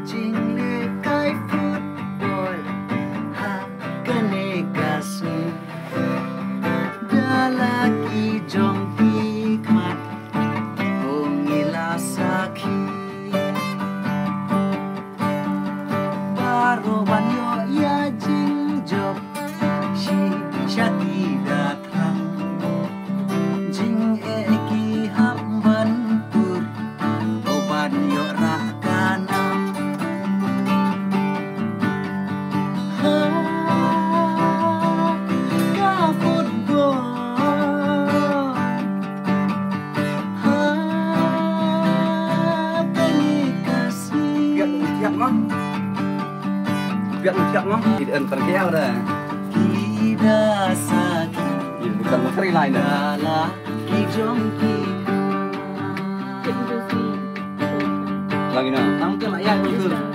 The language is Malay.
jing le kai foot boy ha kene kasu dalaki jong hikmat ongila sakhi baro banyo ya jing job shi shati datang jing eki ham ban pur oban yo rakana ha ka football ha kani kasih Thiệt lắm. Việc thiệt lắm. Thì ẩn phần keo đây. Kita sakit Nhìn cần một cái này nữa. Dala kijong kita Lagi nữa. Tampil lah ya, betul.